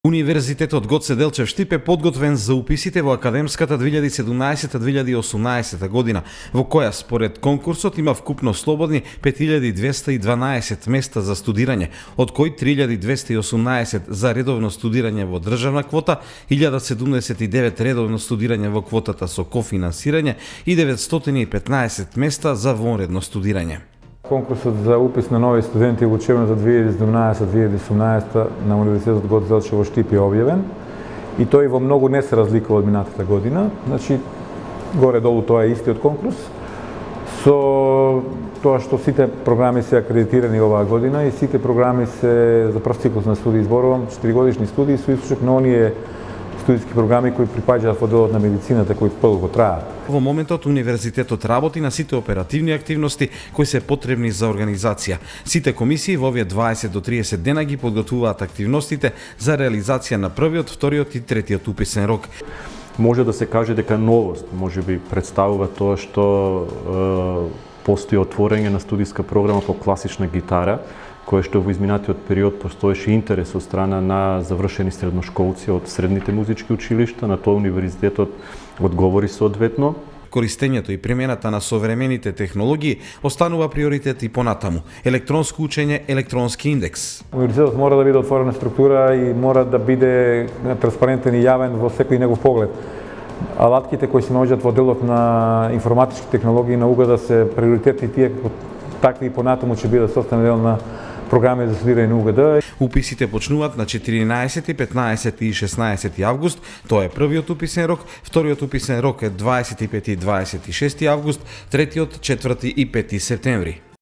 Универзитетот Гоце Делчев Штип е подготвен за уписите во академската 2017-2018 година, во која според конкурсот има вкупно слободни 5212 места за студирање, од кои 3218 за редовно студирање во државна квота, 1079 редовно студирање во квотата со кофинансирање и 915 места за вонредно студирање. Конкурсот за упис на нови студенти во учебната 2017-2018 на Универзитетот Гоце Делчев во Штип е објавен и тој во многу не се разликува од минатата година. Значи, горе-долу тоа е истиот конкурс, со тоа што сите програми се акредитирани оваа година и сите програми се за прв циклус на студии, зборувам 4-годишни студии со исклучок на оние студиски програми кои припаѓаат во делот на медицината, кои подолго траат. Во моментот универзитетот работи на сите оперативни активности кои се потребни за организација. Сите комисии во овие 20 до 30 дена ги подготвуваат активностите за реализација на првиот, вториот и третиот уписен рок. Може да се каже дека новост можеби представува тоа што постои отворање на студиска програма по класична гитара, кое што во изминатиот период постоеше интерес од страна на завршени средношколци од средните музички училишта, на тоа универзитетот одговори соодветно. Користењето и примената на современите технологии останува приоритет и понатаму. Електронско учење, електронски индекс. Универзитетот мора да биде отворена структура и мора да биде транспарентен и јавен во секој негов поглед. Алатките кои се наоѓаат во делот на информатички технологии наука да се приоритетни тие такви и понатаму ќе бидат составен дел на програми за студирање на УГД. Уписите почнуваат на 14, 15 и 16 август. Тоа е првиот уписен рок, вториот уписен рок е 25 и 26 август, третиот 4 и 5 септември.